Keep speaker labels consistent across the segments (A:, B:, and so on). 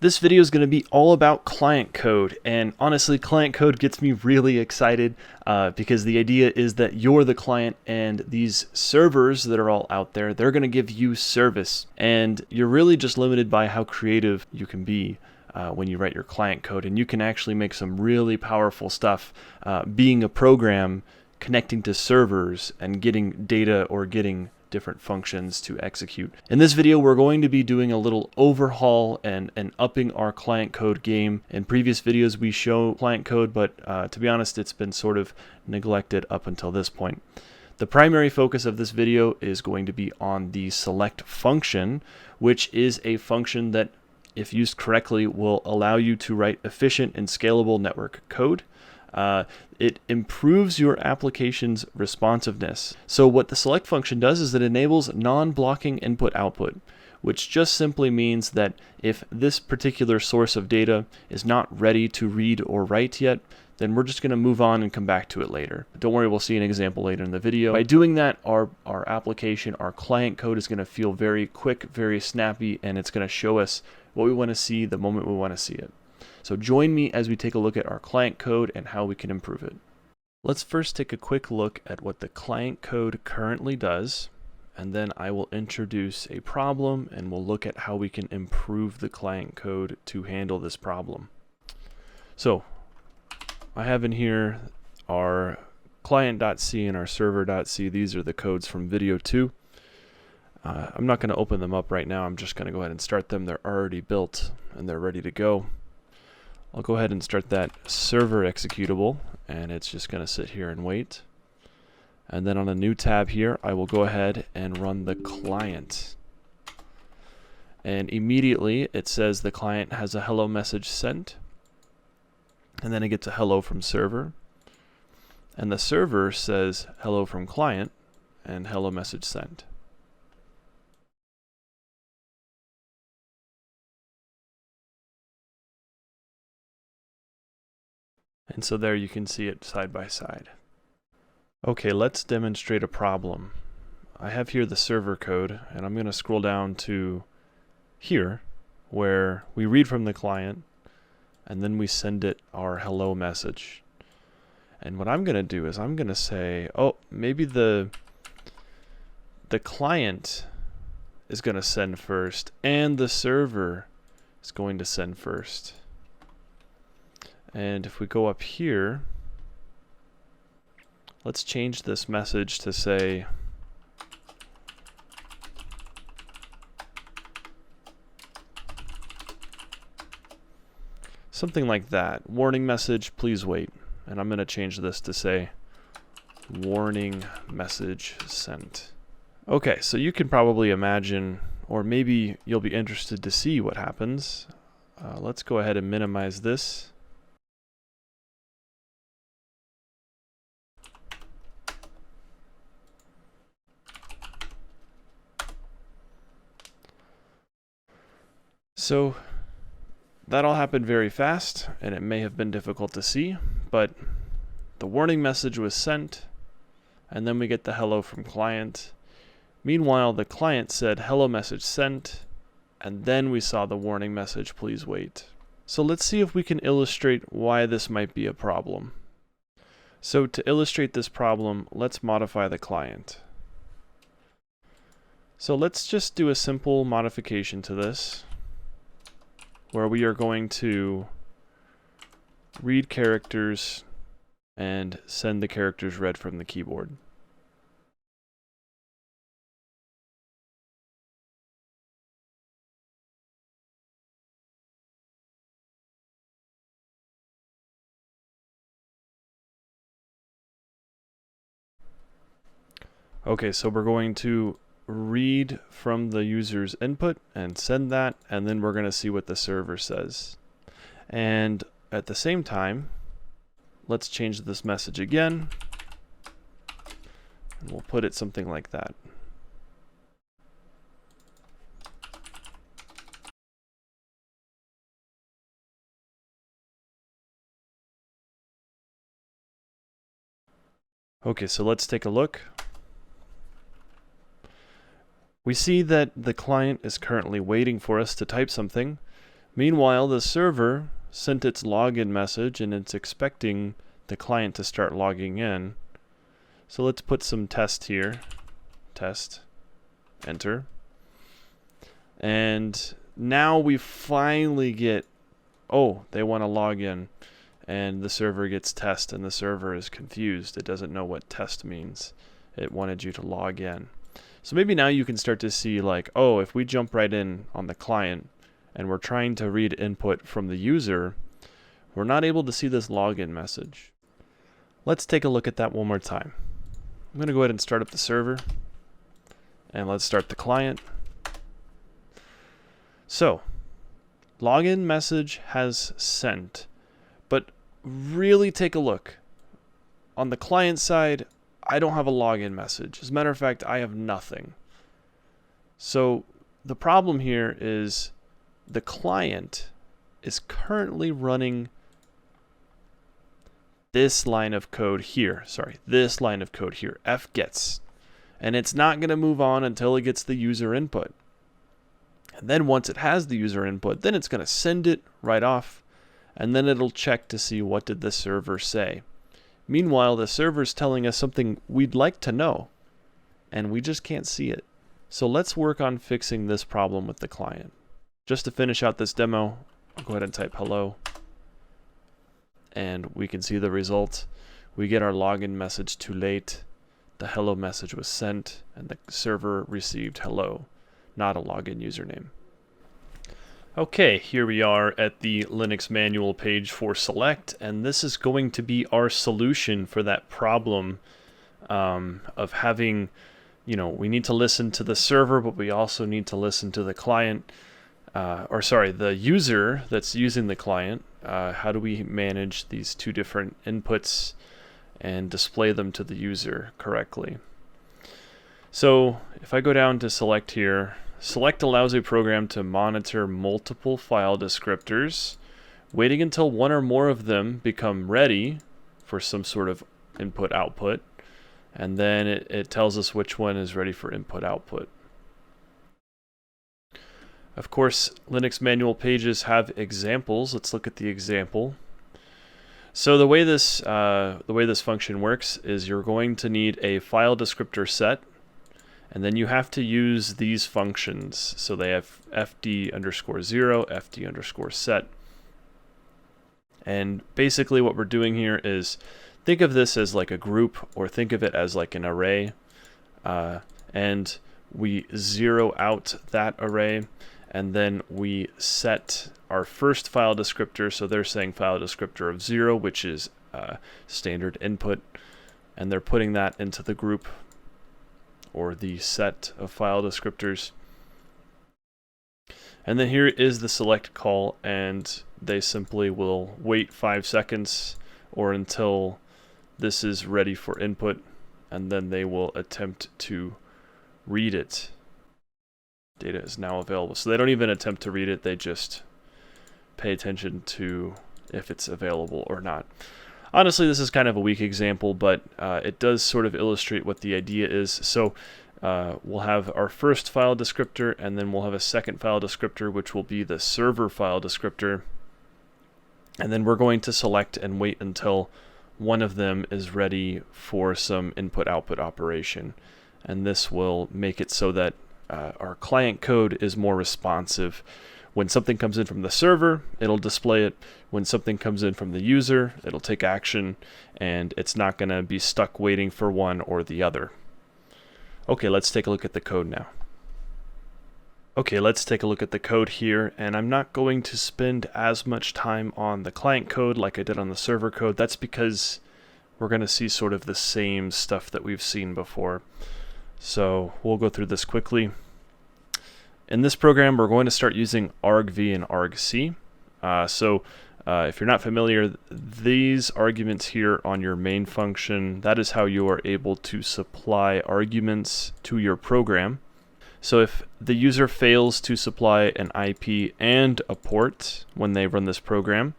A: This video is going to be all about client code, and honestly, client code gets me really excited because the idea is that you're the client and these servers that are all out there, they're going to give you service, and you're really just limited by how creative you can be when you write your client code, and you can actually make some really powerful stuff being a program connecting to servers and getting data or getting different functions to execute. In this video, we're going to be doing a little overhaul and upping our client code game. In previous videos, we show client code, but to be honest, it's been sort of neglected up until this point. The primary focus of this video is going to be on the select function, which is a function that, if used correctly, will allow you to write efficient and scalable network code. It improves your application's responsiveness. So what the select function does is it enables non-blocking input-output, which just simply means that if this particular source of data is not ready to read or write yet, then we're just going to move on and come back to it later. Don't worry, we'll see an example later in the video. By doing that, our application, our client code is going to feel very quick, very snappy, and it's going to show us what we want to see the moment we want to see it. So join me as we take a look at our client code and how we can improve it. Let's first take a quick look at what the client code currently does, and then I will introduce a problem and we'll look at how we can improve the client code to handle this problem. So I have in here our client.c and our server.c. These are the codes from video 2. I'm not going to open them up right now. I'm just going to go ahead and start them. They're already built and they're ready to go. I'll go ahead and start that server executable, and it's just going to sit here and wait. And then on a new tab here, I will go ahead and run the client. And immediately it says the client has a hello message sent, and then it gets a hello from server. And the server says hello from client and hello message sent. And so there you can see it side by side. Okay, let's demonstrate a problem. I have here the server code, and I'm going to scroll down to here where we read from the client and then we send it our hello message. And what I'm going to do is I'm going to say, oh, maybe the client is going to send first and the server is going to send first. And if we go up here, let's change this message to say something like that. Warning message, please wait. And I'm going to change this to say warning message sent. Okay, so you can probably imagine, or maybe you'll be interested to see what happens. Let's go ahead and minimize this. So that all happened very fast, and it may have been difficult to see, but the warning message was sent, and then we get the hello from client. Meanwhile, the client said hello message sent, and then we saw the warning message, please wait. So let's see if we can illustrate why this might be a problem. So to illustrate this problem, let's modify the client. So let's just do a simple modification to this, where we are going to read characters and send the characters read from the keyboard. Okay, so we're going to read from the user's input and send that, and then we're going to see what the server says. And at the same time, let's change this message again, and we'll put it something like that. Okay, so let's take a look. We see that the client is currently waiting for us to type something, Meanwhile, the server sent its login message and it's expecting the client to start logging in. So let's put some test here. Test. Enter. And now we finally get, oh, they want to log in. And the server gets test and the server is confused. It doesn't know what test means. It wanted you to log in. So maybe now you can start to see like, oh, if we jump right in on the client and we're trying to read input from the user, we're not able to see this login message. Let's take a look at that one more time. I'm going to go ahead and start up the server. And let's start the client. So, login message has sent. But really take a look. On the client side, I don't have a login message. As a matter of fact, I have nothing. So the problem here is the client is currently running this line of code here. Sorry, this line of code here, fgets. And it's not going to move on until it gets the user input. And then once it has the user input, then it's going to send it right off. And then it'll check to see what did the server say. Meanwhile, the server's telling us something we'd like to know, and we just can't see it. So let's work on fixing this problem with the client. Just to finish out this demo, I'll go ahead and type hello, and we can see the result. We get our login message too late. The hello message was sent, and the server received hello, not a login username. Okay, here we are at the Linux manual page for select, and this is going to be our solution for that problem of having, we need to listen to the server, but we also need to listen to the client, the user that's using the client. How do we manage these two different inputs and display them to the user correctly? So if I go down to select here, select allows a program to monitor multiple file descriptors, waiting until one or more of them become ready for some sort of input-output, and then it tells us which one is ready for input-output. Of course, Linux manual pages have examples. Let's look at the example. So the way this function works is you're going to need a file descriptor set. And then you have to use these functions. So they have fd_0, fd_set. And basically what we're doing here is think of this as like a group, or think of it as like an array. And we zero out that array, and then we set our first file descriptor. So they're saying file descriptor of 0, which is standard input. And they're putting that into the group, or the set of file descriptors. And then here is the select call, and they simply will wait 5 seconds or until this is ready for input, and then they will attempt to read it. Data is now available. So they don't even attempt to read it, they just pay attention to if it's available or not. Honestly, this is kind of a weak example, but it does sort of illustrate what the idea is. So we'll have our first file descriptor, and then we'll have a second file descriptor, which will be the server file descriptor. And then we're going to select and wait until one of them is ready for some input-output operation. And this will make it so that our client code is more responsive. When something comes in from the server, it'll display it. When something comes in from the user, it'll take action, and it's not going to be stuck waiting for one or the other. Okay, let's take a look at the code now. Okay, let's take a look at the code here, and I'm not going to spend as much time on the client code like I did on the server code. That's because we're going to see sort of the same stuff that we've seen before. So we'll go through this quickly. In this program, we're going to start using argv and argc. If you're not familiar, these arguments here on your main function, that is how you are able to supply arguments to your program. So if the user fails to supply an IP and a port when they run this program,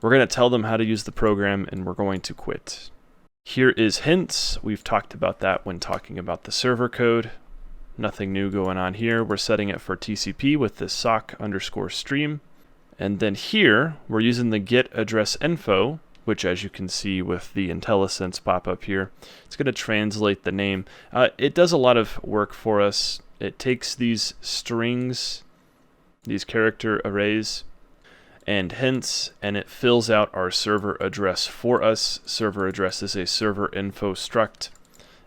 A: we're going to tell them how to use the program, and we're going to quit. Here is hints. We've talked about that when talking about the server code. Nothing new going on here. We're setting it for TCP with this sock_stream. And then here, we're using the get address info, which as you can see with the IntelliSense pop-up here, it's going to translate the name. It does a lot of work for us. It takes these strings, these character arrays, and hence, and it fills out our server address for us. Server address is a server info struct,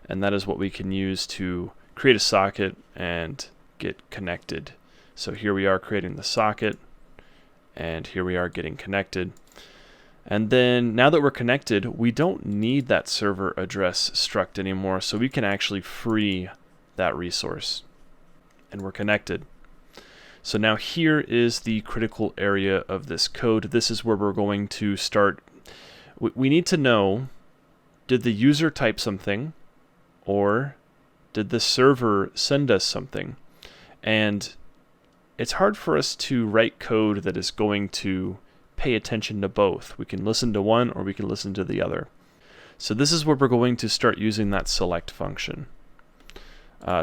A: and that is what we can use to create a socket and get connected. So here we are creating the socket, and here we are getting connected. And then now that we're connected, we don't need that server address struct anymore, so we can actually free that resource. And we're connected. So now here is the critical area of this code. This is where we're going to start. We need to know, did the user type something, or did the server send us something? And it's hard for us to write code that is going to pay attention to both. We can listen to one or we can listen to the other. So this is where we're going to start using that select function.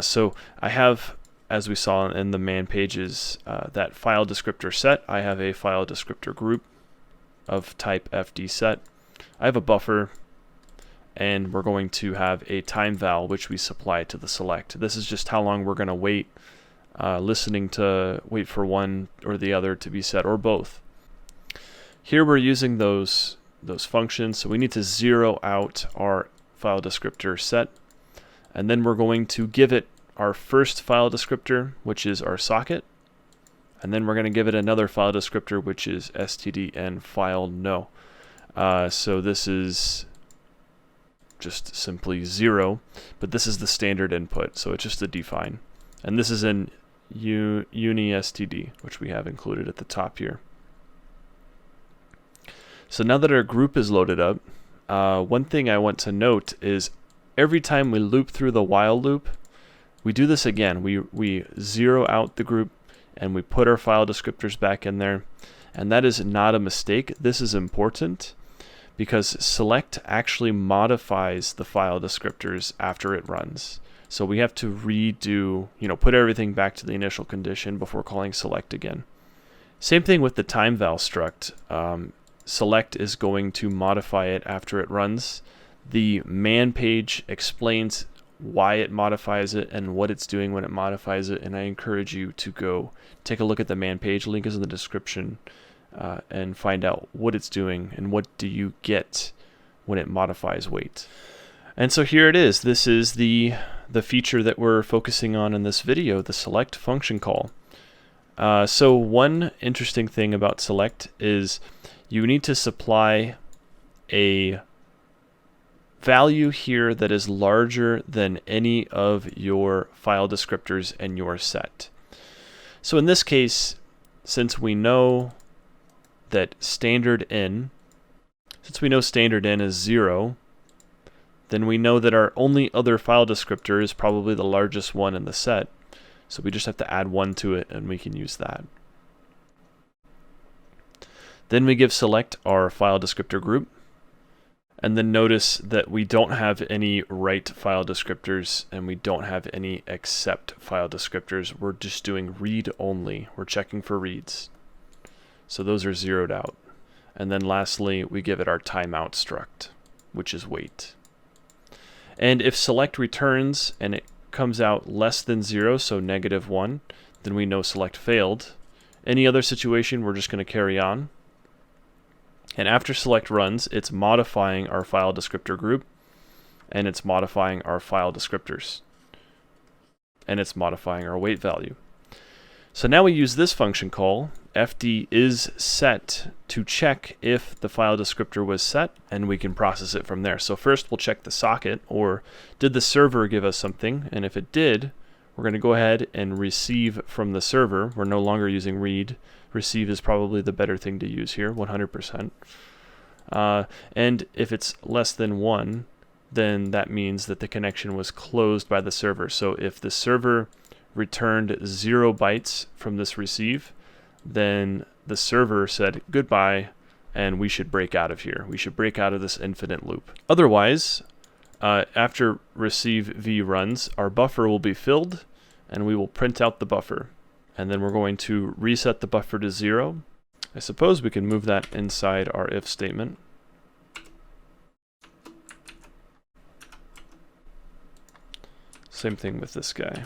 A: So I have, as we saw in the man pages, that file descriptor set. I have a file descriptor group of type fd set. I have a buffer, and we're going to have a time val which we supply to the select. This is just how long we're going to wait, wait for one or the other to be set, or both. Here we're using those functions, so we need to zero out our file descriptor set, and then we're going to give it our first file descriptor, which is our socket, and then we're going to give it another file descriptor, which is std file no. So this is just simply 0, but this is the standard input, so it's just a define. And this is in UniSTD, which we have included at the top here. So now that our group is loaded up, one thing I want to note is every time we loop through the while loop, we do this again. We zero out the group and we put our file descriptors back in there. And that is not a mistake. This is important because select actually modifies the file descriptors after it runs. So we have to redo, put everything back to the initial condition before calling select again. Same thing with the time val struct. Select is going to modify it after it runs. The man page explains why it modifies it and what it's doing when it modifies it, and I encourage you to go take a look at the man page. Link is in the description, and find out what it's doing and what do you get when it modifies wait. And so here it is. This is the feature that we're focusing on in this video, the select function call. So one interesting thing about select is you need to supply a value here that is larger than any of your file descriptors in your set. So in this case, since we know that standard in is 0, then we know that our only other file descriptor is probably the largest one in the set. So we just have to add 1 to it and we can use that. Then we give select our file descriptor group. And then notice that we don't have any write file descriptors and we don't have any accept file descriptors. We're just doing read only. We're checking for reads. So those are zeroed out. And then lastly, we give it our timeout struct, which is wait. And if select returns and it comes out less than 0, so -1, then we know select failed. Any other situation, we're just going to carry on. And after select runs, it's modifying our file descriptor group, and it's modifying our file descriptors, and it's modifying our wait value. So now we use this function call, fd is set, to check if the file descriptor was set, and we can process it from there. So first we'll check the socket, or did the server give us something? And if it did, we're going to go ahead and receive from the server. We're no longer using read. Receive is probably the better thing to use here, 100%. And if it's less than 1, then that means that the connection was closed by the server. So if the server returned 0 bytes from this receive, then the server said goodbye, and we should break out of here. We should break out of this infinite loop. Otherwise, after receive v runs, our buffer will be filled, and we will print out the buffer. And then we're going to reset the buffer to 0, I suppose we can move that inside our if statement. Same thing with this guy.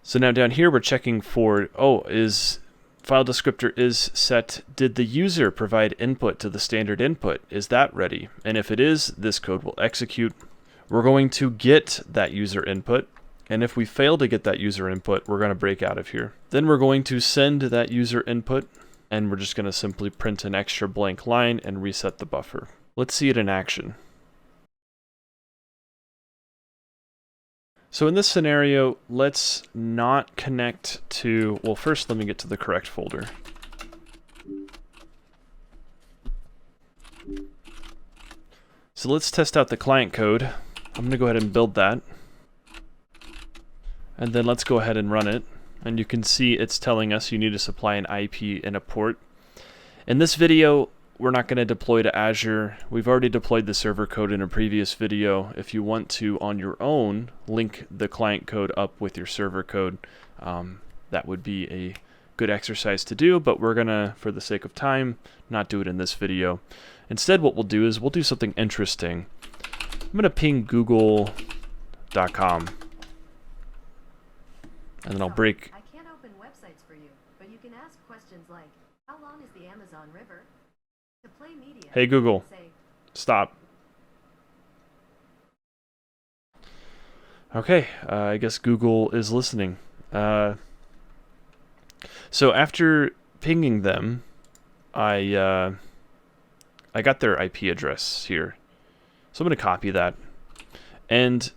A: So now down here we're checking for, is file descriptor is set. Did the user provide input to the standard input? Is that ready? And if it is, this code will execute. We're going to get that user input. And if we fail to get that user input, we're going to break out of here. Then we're going to send that user input, and we're just going to simply print an extra blank line and reset the buffer. Let's see it in action. So in this scenario, let's not connect to, well, first let me get to the correct folder. So let's test out the client code. I'm going to go ahead and build that. And then let's go ahead and run it. And you can see it's telling us you need to supply an IP and a port. In this video, we're not going to deploy to Azure. We've already deployed the server code in a previous video. If you want to, on your own, link the client code up with your server code, that would be a good exercise to do, but we're going to, for the sake of time, not do it in this video. Instead, what we'll do is we'll do something interesting. I'm going to ping google.com. And then I'll break.
B: I can't open websites for you, but you can ask questions like, how long is the Amazon River? To play media,
A: Hey Google,
B: say,
A: stop. Okay, I guess Google is listening. So after pinging them, I got their IP address here. So I'm going to copy that. And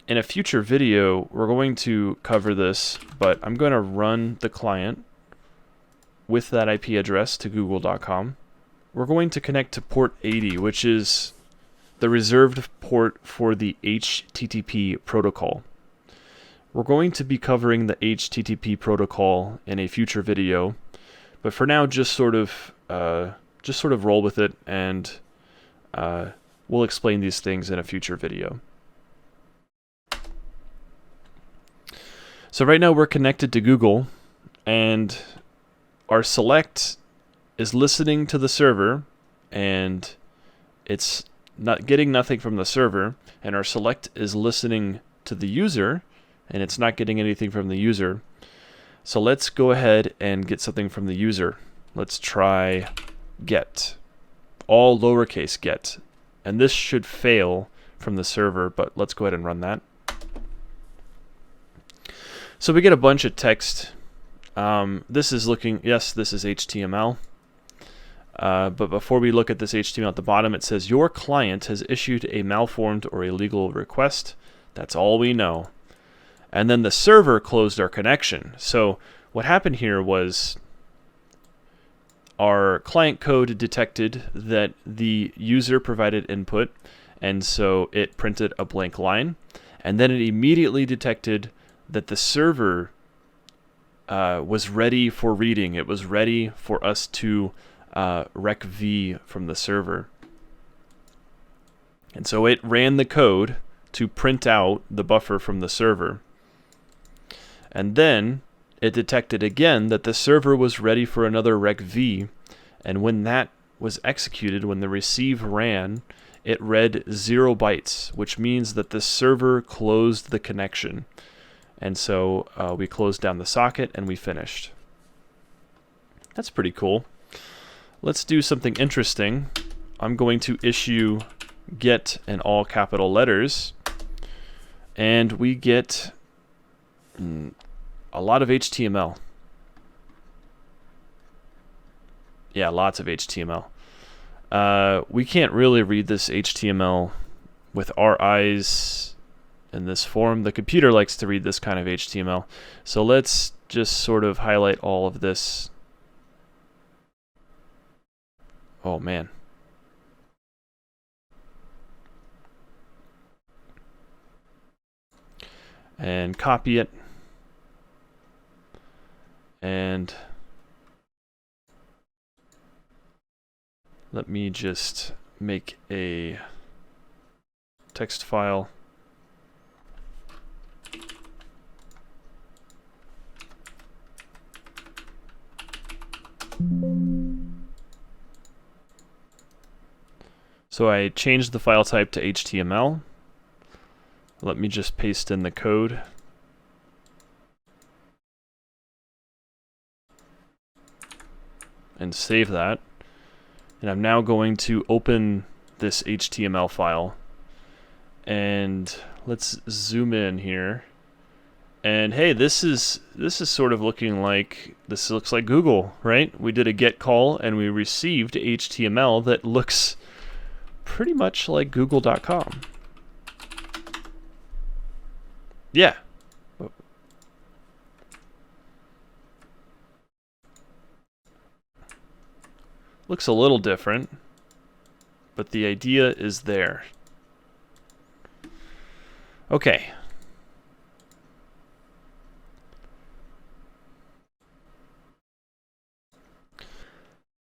A: in a future video, we're going to cover this, but I'm going to run the client with that IP address to google.com. We're going to connect to port 80, which is the reserved port for the HTTP protocol. We're going to be covering the HTTP protocol in a future video, but for now, just sort of roll with it, and we'll explain these things in a future video. So right now we're connected to Google, and our select is listening to the server, and it's not getting nothing from the server, and our select is listening to the user, and it's not getting anything from the user. So let's go ahead and get something from the user. Let's try get, all lowercase get, and this should fail from the server, but let's go ahead and run that. So we get a bunch of text. This is looking, yes, this is HTML. But before we look at this HTML at the bottom, it says your client has issued a malformed or illegal request. That's all we know. And then the server closed our connection. So what happened here was our client code detected that the user provided input, and so it printed a blank line. And then it immediately detected that the server was ready for reading. It was ready for us to rec v from the server. And so it ran the code to print out the buffer from the server. And then it detected again that the server was ready for another rec v. And when that was executed, when the receive ran, it read 0 bytes, which means that the server closed the connection. And so we closed down the socket and we finished. That's pretty cool. Let's do something interesting. I'm going to issue get in all capital letters, and we get a lot of HTML. Yeah, lots of HTML. We can't really read this HTML with our eyes in this form. The computer likes to read this kind of HTML. So let's just sort of highlight all of this. Oh man. And copy it. And let me just make a text file. So I changed the file type to HTML. Let me just paste in the code. And save that. And I'm now going to open this HTML file. And let's zoom in here. And hey, this is sort of looking like, this looks like Google, right? We did a GET call and we received HTML that looks pretty much like google.com. Yeah. Looks a little different, but the idea is there. Okay.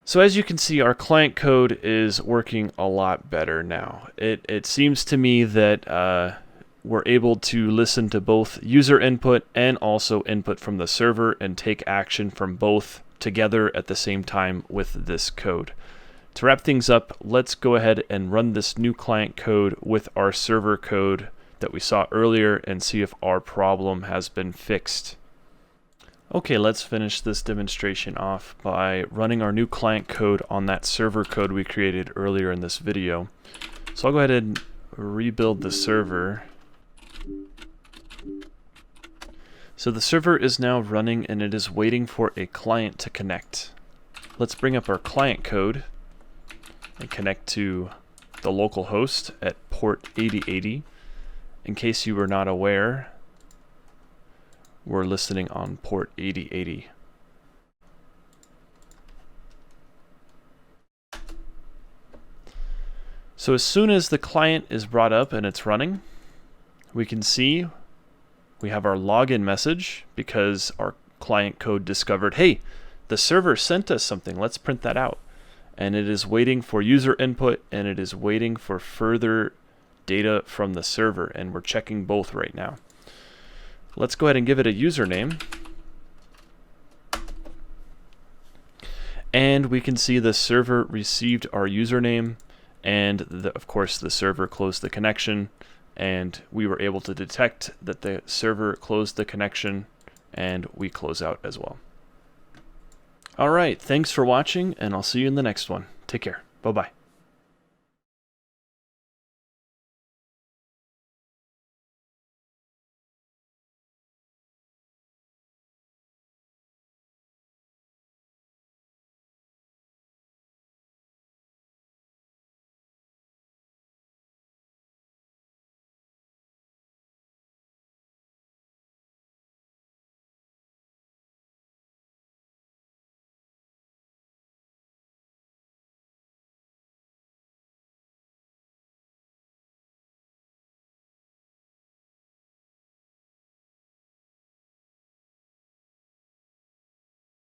A: So as you can see, our client code is working a lot better now. It seems to me that we're able to listen to both user input and also input from the server and take action from both together at the same time with this code. To wrap things up, let's go ahead and run this new client code with our server code that we saw earlier and see if our problem has been fixed. Okay, let's finish this demonstration off by running our new client code on that server code we created earlier in this video. So I'll go ahead and rebuild the server. So the server is now running and it is waiting for a client to connect. Let's bring up our client code and connect to the local host at port 8080. In case you were not aware, we're listening on port 8080. So as soon as the client is brought up and it's running, we can see we have our login message because our client code discovered, hey, the server sent us something, let's print that out. And it is waiting for user input and it is waiting for further data from the server, and we're checking both right now. Let's go ahead and give it a username. And we can see the server received our username, and of course the server closed the connection, and we were able to detect that the server closed the connection, and we close out as well. All right, thanks for watching, and I'll see you in the next one. Take care. Bye-bye.